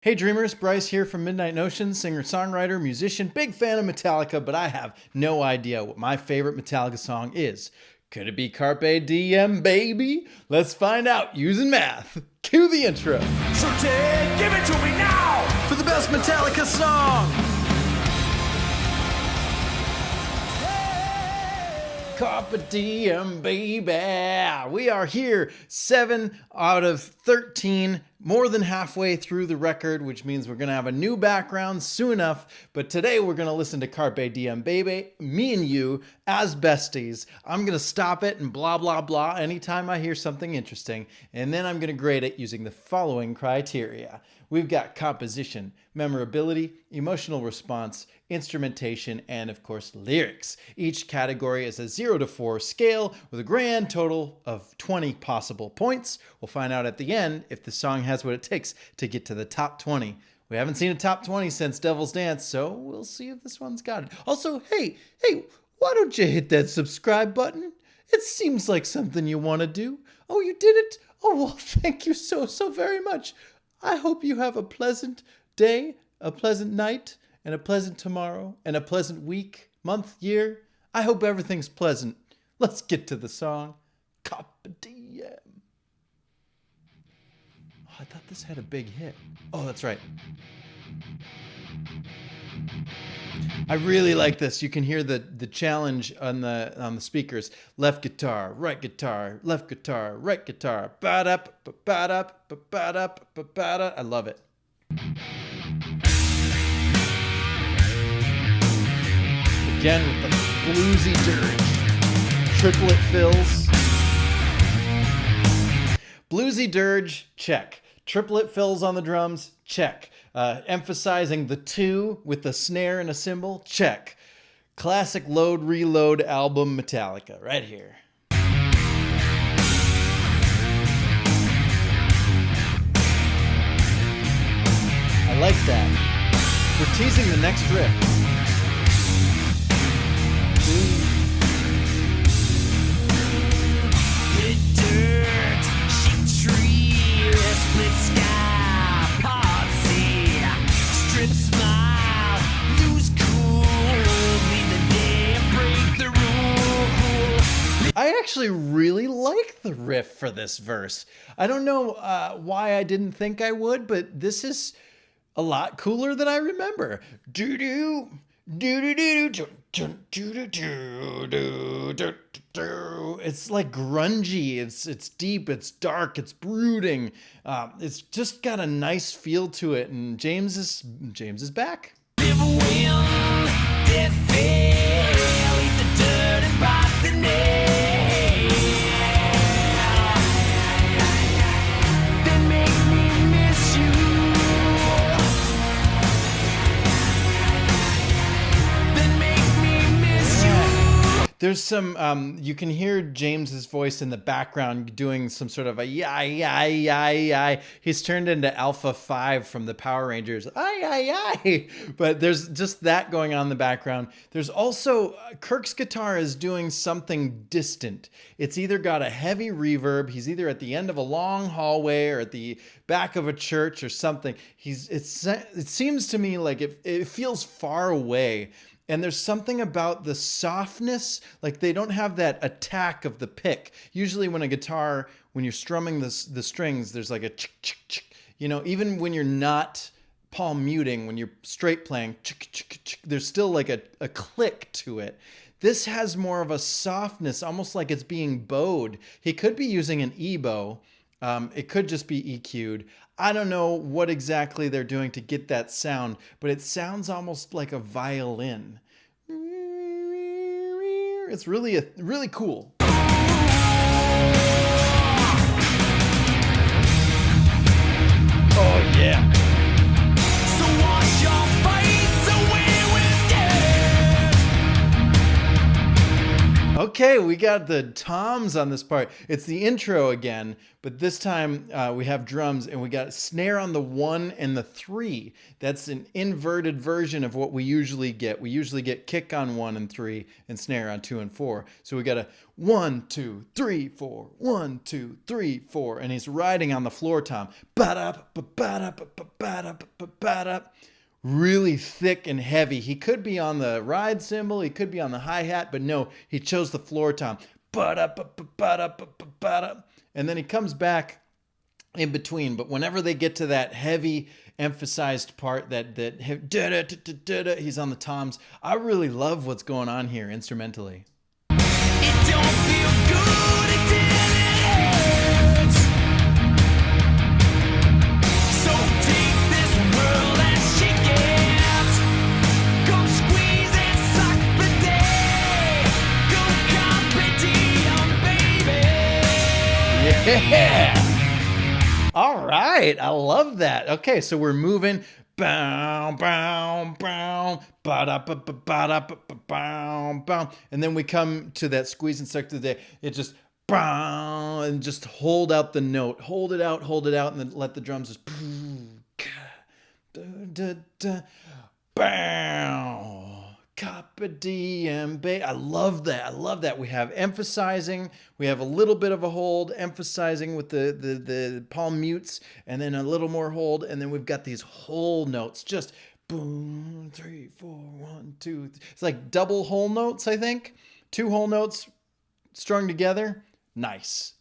Hey dreamers, Bryce here from Midnight Notion, singer-songwriter, musician, big fan of Metallica, but I have no idea what my favorite Metallica song is. Could it be Carpe Diem Baby? Let's find out using math. Cue the intro. So give it to me now! For the best Metallica song! Carpe Diem Baby! We are here 7 out of 13, more than halfway through the record, which means we're going to have a new background soon enough. But today we're going to listen to Carpe Diem Baby, me and you, as besties. I'm going to stop it and blah, blah, blah anytime I hear something interesting. And then I'm going to grade it using the following criteria. We've got composition, memorability, emotional response, instrumentation, and of course, lyrics. Each category is a 0 to 4 scale with a grand total of 20 possible points. We'll find out at the end if the song has what it takes to get to the top 20. We haven't seen a top 20 since Devil's Dance, so we'll see if this one's got it. Also, hey, why don't you hit that subscribe button? It seems like something you want to do. Oh, you did it? Oh, well, thank you so very much. I hope you have a pleasant day, a pleasant night, and a pleasant tomorrow, and a pleasant week, month, year. I hope everything's pleasant. Let's get to the song. Carpe Diem. Oh, I thought this had a big hit. Oh, that's right. I really like this. You can hear the challenge on the speakers. Left guitar, right guitar, left guitar, right guitar. Ba-da, ba-da, ba-da, ba-da. I love it. Again with the bluesy dirge. Triplet fills. Bluesy dirge, check. Triplet fills on the drums, check. Emphasizing the 2 with the snare and a cymbal, check. Classic load reload album Metallica, right here. I like that. We're teasing the next riff. I actually really like the riff for this verse. I don't know why I didn't think I would, but this is a lot cooler than I remember. Do-do, do-do-do, do-do-do. It's like grungy. It's deep. It's dark. It's brooding. It's just got a nice feel to it. And James is back. There's some, you can hear James's voice in the background doing some sort of a yai. He's turned into Alpha 5 from the Power Rangers. Ay. But there's just that going on in the background. There's also, Kirk's guitar is doing something distant. It's either got a heavy reverb, he's either at the end of a long hallway or at the back of a church or something. It seems to me like it feels far away. And there's something about the softness, like they don't have that attack of the pick. Usually when you're strumming the strings, there's like a chick, chick, chick. You know, even when you're not palm muting, when you're straight playing, chick, chick, chick, there's still like a click to it. This has more of a softness, almost like it's being bowed. He could be using an E-bow. It could just be EQ'd. I don't know what exactly they're doing to get that sound, but it sounds almost like a violin. It's really cool. Oh yeah. So wash your face away with Okay, we got the toms on this part. It's the intro again, but this time we have drums and we got a snare on the 1 and the 3. That's an inverted version of what we usually get. We usually get kick on 1 and 3 and snare on 2 and 4. So we got a 1, 2, 3, 4, 1, 2, 3, 4, and he's riding on the floor tom. Ba-da-ba-ba-da-ba-ba-da-ba-ba-da. Really thick and heavy. He could be on the ride cymbal, he could be on the hi-hat, but no, he chose the floor tom. Ba-da-ba-ba-ba-da-ba-ba-da. And then he comes back in between, but whenever they get to that heavy emphasized part, he's on the toms. I really love what's going on here instrumentally. It don't feel good until it hurts. So take this world and shake it. Come squeeze and suck the day. Go Carpe Diem, baby. Yeah. All right. I love that. Okay, so we're moving. Bow, bow, bow, ba-da-ba-ba-ba-da-ba-ba-bow, bow. And then we come to that squeeze and suck to the day. It just bow, and just hold out the note. Hold it out, and then let the drums just bow. Carpe Diem Baby. I love that. We have emphasizing. We have a little bit of a hold, emphasizing with the palm mutes, and then a little more hold, and then we've got these whole notes. Just boom, 3, 4, 1, 2. It's like double whole notes, I think. 2 whole notes strung together. Nice.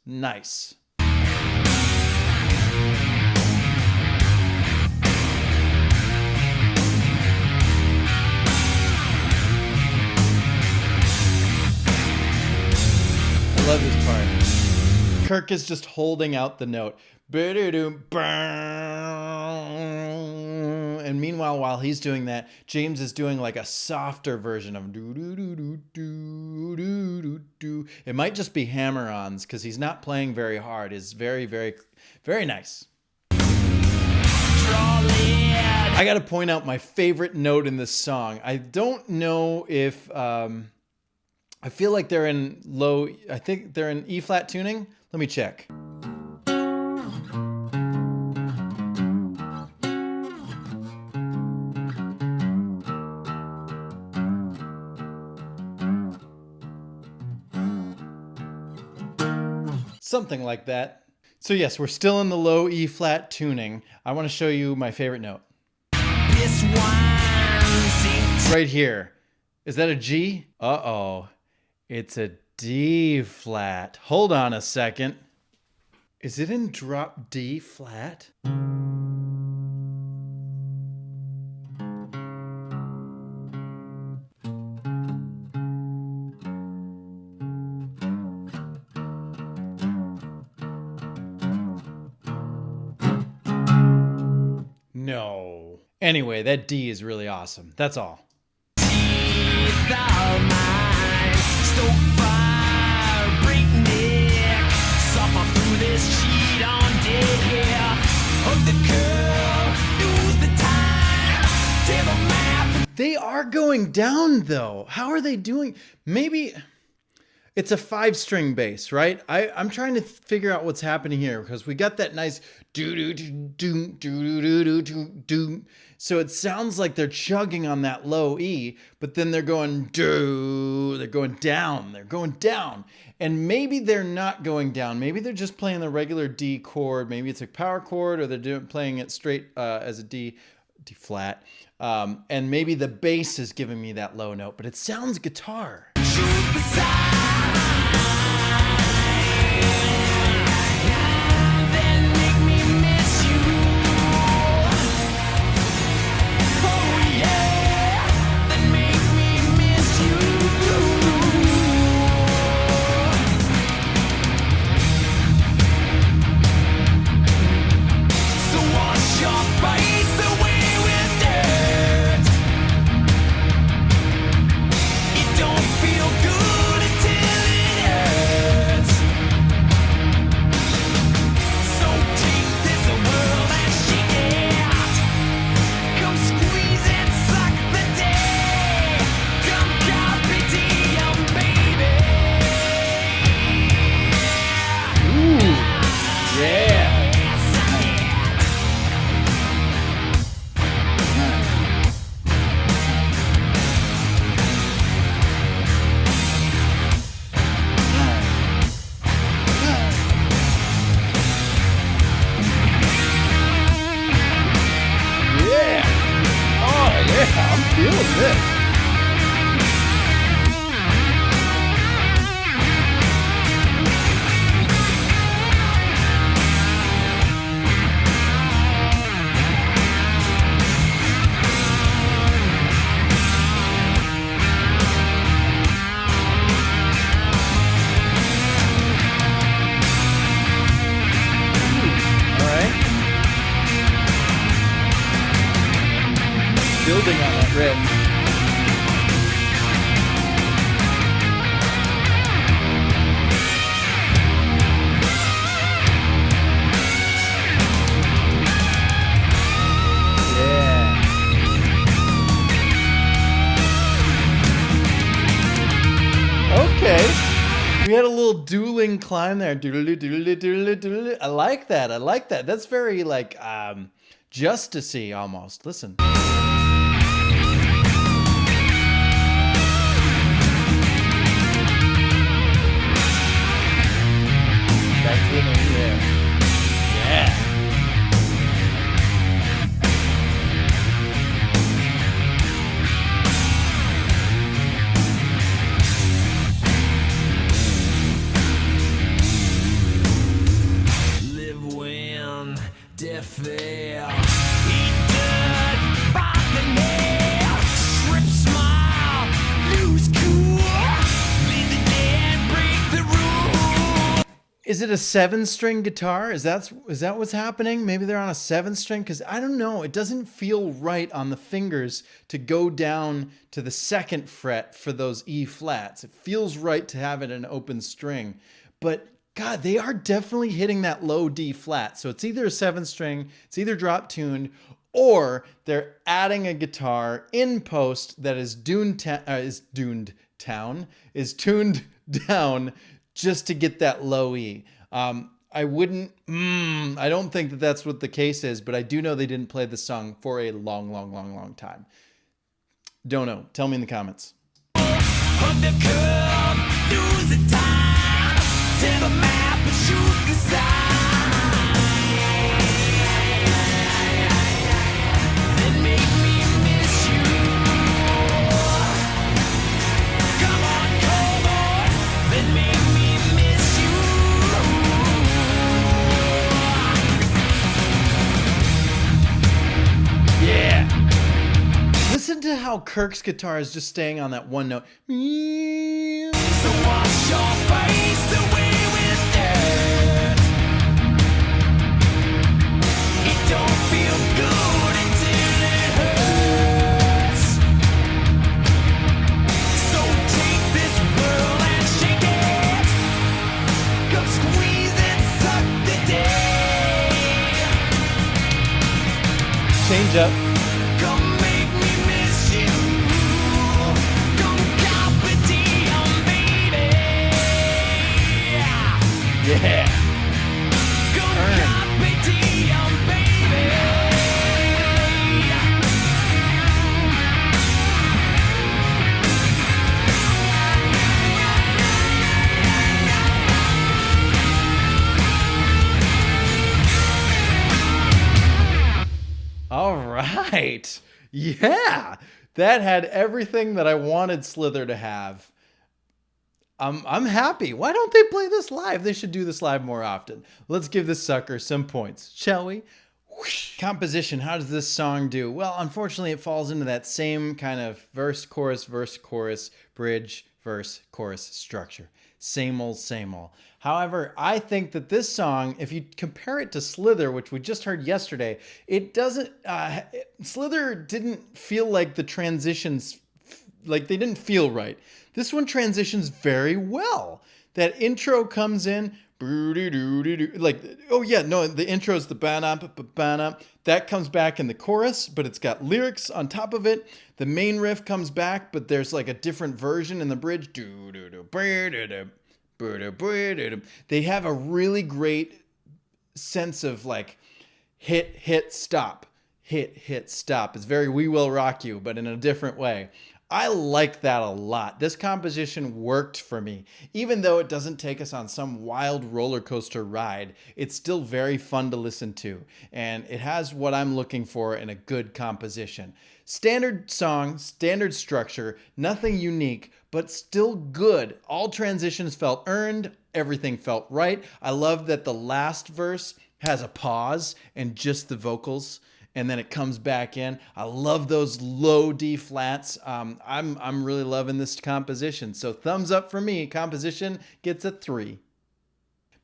I love this part. Kirk is just holding out the note. And meanwhile, while he's doing that, James is doing like a softer version of do do do do do do do. It might just be hammer-ons because he's not playing very hard. It's very, very, very nice. I got to point out my favorite note in this song. I don't know if I feel like they're in low. I think they're in E flat tuning. Let me check. Something like that. So yes, we're still in the low E flat tuning. I want to show you my favorite note. This one seems Right here. Is that a G? Uh-oh. It's a D flat. Hold on a second. Is it in drop D flat? No. Anyway, that D is really awesome. That's all. They are going down though. How are they doing? Maybe it's a 5-string bass, right? I'm trying to figure out what's happening here because we got that nice do do do do do do do do. So it sounds like they're chugging on that low E, but then they're going do. They're going down. And maybe they're not going down. Maybe they're just playing the regular D chord. Maybe it's a power chord, or they're playing it straight as a D flat. And maybe the bass is giving me that low note, but it sounds guitar. I'm feeling this. Building on that riff. Yeah. Okay. We had a little dueling climb there. I like that. I like that. That's very like Justice-y almost. Listen. That's in there. Yeah. Live when death fell. Eat dirt, bite the nail. Strip smile, lose cool. Leave the dead, break the rule. Is it a 7-string guitar? Is that what's happening? Maybe they're on a 7-string? Because I don't know. It doesn't feel right on the fingers to go down to the 2nd fret for those E flats. It feels right to have it an open string. But God, they are definitely hitting that low D flat. So it's either a 7-string, it's either drop tuned, or they're adding a guitar in post that is tuned down just to get that low E. I don't think that that's what the case is, but I do know they didn't play the song for a long time. Don't know. Tell me in the comments. Hug the curb, lose the time. Tear the map and shoot the sign. Then make me miss you. Come on, cowboy. Then make me miss you. Yeah. Listen to how Kirk's guitar is just staying on that one note. So wash your face away with dirt. It don't feel good until it hurts. So take this world and shake it. Come squeeze and suck the day. Change up. Come make me miss you. Come Carpe Diem, baby. Yeah. Come Turn. Carpe Diem, baby. All right. Yeah. That had everything that I wanted Slither to have. I'm happy. Why don't they play this live? They should do this live more often. Let's give this sucker some points, shall we? Whoosh. Composition. How does this song do? Well, unfortunately, it falls into that same kind of verse, chorus, bridge, verse, chorus structure. Same old, same old. However, I think that this song, if you compare it to Slither, which we just heard yesterday, it doesn't, Slither didn't feel like the transitions, like they didn't feel right. This one transitions very well. That intro comes in, like, oh yeah, no, the intro is the ba-na. That comes back in the chorus, but it's got lyrics on top of it. The main riff comes back, but there's like a different version in the bridge. They have a really great sense of like hit, stop, hit, stop. It's very We Will Rock You, but in a different way. I like that a lot. This composition worked for me. Even though it doesn't take us on some wild roller coaster ride, it's still very fun to listen to. And it has what I'm looking for in a good composition. Standard song, standard structure, nothing unique, but still good. All transitions felt earned, everything felt right. I love that the last verse has a pause and just the vocals, and then it comes back in. I love those low D flats. I'm really loving this composition. So thumbs up for me. Composition gets a 3.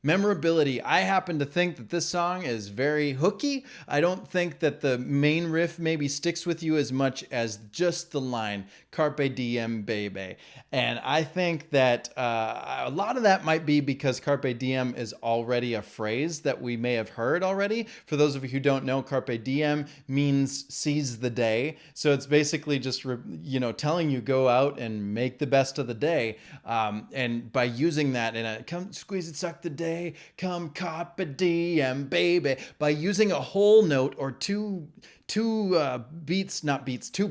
Memorability. I happen to think that this song is very hooky. I don't think that the main riff maybe sticks with you as much as just the line, Carpe Diem Baby. And I think that a lot of that might be because Carpe Diem is already a phrase that we may have heard already. For those of you who don't know, Carpe Diem means seize the day. So it's basically just, telling you go out and make the best of the day. And by using that in a come squeeze it, suck the day, come Carpe Diem Baby, by using a whole note or two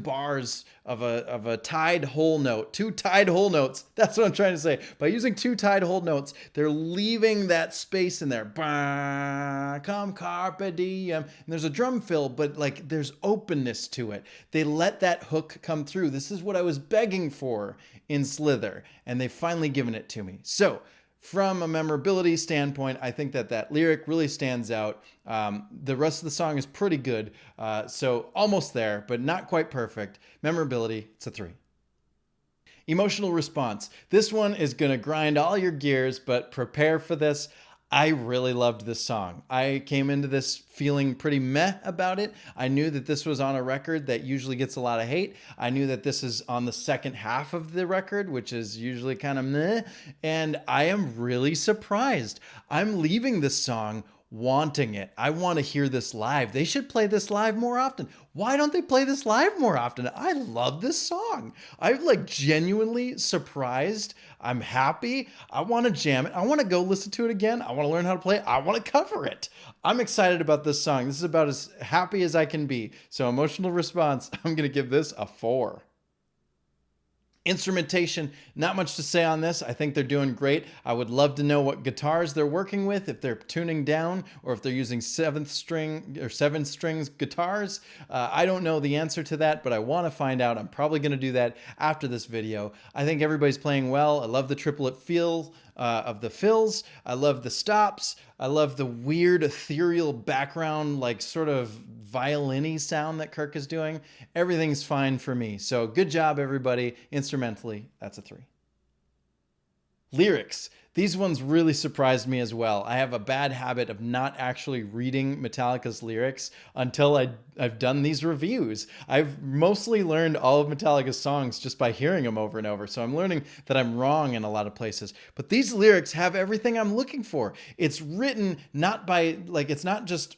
bars of a tied whole note, 2 tied whole notes. That's what I'm trying to say. By using 2 tied whole notes, they're leaving that space in there. Bah, come Carpe Diem. And there's a drum fill, but like there's openness to it. They let that hook come through. This is what I was begging for in Slither, and they've finally given it to me. So from a memorability standpoint, I think that lyric really stands out. The rest of the song is pretty good, so almost there, but not quite perfect. Memorability, it's a 3. Emotional response. This one is going to grind all your gears, but prepare for this. I really loved this song. I came into this feeling pretty meh about it. I knew that this was on a record that usually gets a lot of hate. I knew that this is on the second half of the record, which is usually kind of meh. And I am really surprised. I'm leaving this song wanting it. I want to hear this live. They should play this live more often. Why don't they play this live more often? I love this song. I'm like genuinely surprised. I'm happy. I want to jam it. I want to go listen to it again. I want to learn how to play it. I want to cover it. I'm excited about this song. This is about as happy as I can be. So emotional response, I'm going to give this a 4. Instrumentation, not much to say on this. I think they're doing great. I would love to know what guitars they're working with, if they're tuning down or if they're using 7 strings guitars. I don't know the answer to that, but I want to find out. I'm probably going to do that after this video. I think everybody's playing well. I love the triplet feel of the fills. I love the stops. I love the weird ethereal background, like sort of violin-y sound that Kirk is doing. Everything's fine for me. So good job, everybody. Instrumentally, that's a 3. Lyrics. These ones really surprised me as well. I have a bad habit of not actually reading Metallica's lyrics until I've done these reviews. I've mostly learned all of Metallica's songs just by hearing them over and over. So I'm learning that I'm wrong in a lot of places. But these lyrics have everything I'm looking for. It's written not by, like, it's not just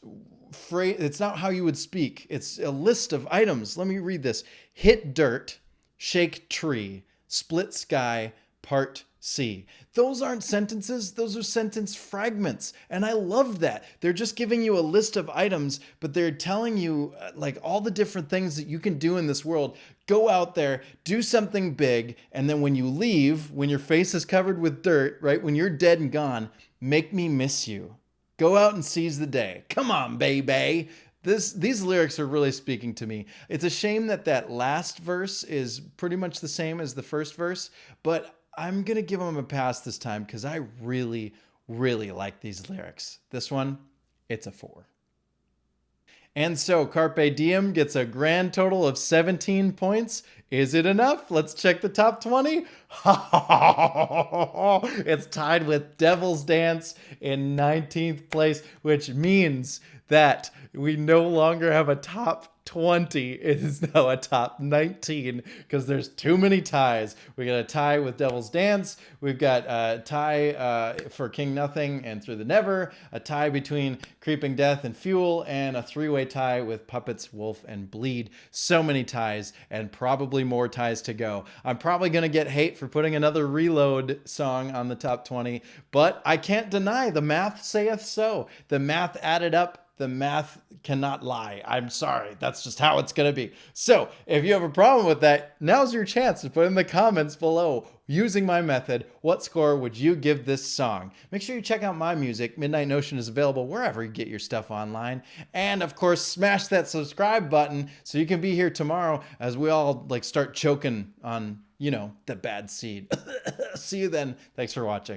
phrase, it's not how you would speak. It's a list of items. Let me read this. Hit dirt, shake tree, split sky, part C. Those aren't sentences, those are sentence fragments. And I love that. They're just giving you a list of items, but they're telling you like all the different things that you can do in this world. Go out there, do something big, and then when you leave, when your face is covered with dirt, right, when you're dead and gone, make me miss you. Go out and seize the day. Come on, baby. These lyrics are really speaking to me. It's a shame that last verse is pretty much the same as the first verse, but I'm going to give them a pass this time because I really, really like these lyrics. This one, it's a 4. And so Carpe Diem gets a grand total of 17 points. Is it enough? Let's check the top 20. It's tied with Devil's Dance in 19th place, which means that we no longer have a top 20. It is now a top 19 because there's too many ties. We got a tie with Devil's Dance. We've got a tie for King Nothing and Through the Never, a tie between Creeping Death and Fuel, and a 3-way tie with Puppets, Wolf, and Bleed. So many ties and probably more ties to go. I'm probably going to get hate for putting another Reload song on the top 20, but I can't deny the math saith so. The math added up. The math cannot lie. I'm sorry. That's That's just how it's going to be. So if you have a problem with that, now's your chance to put in the comments below. Using my method, what score would you give this song? Make sure you check out my music. Midnight Notion is available wherever you get your stuff online. And of course, smash that subscribe button so you can be here tomorrow as we all like start choking on, you know, the bad seed. See you then. Thanks for watching.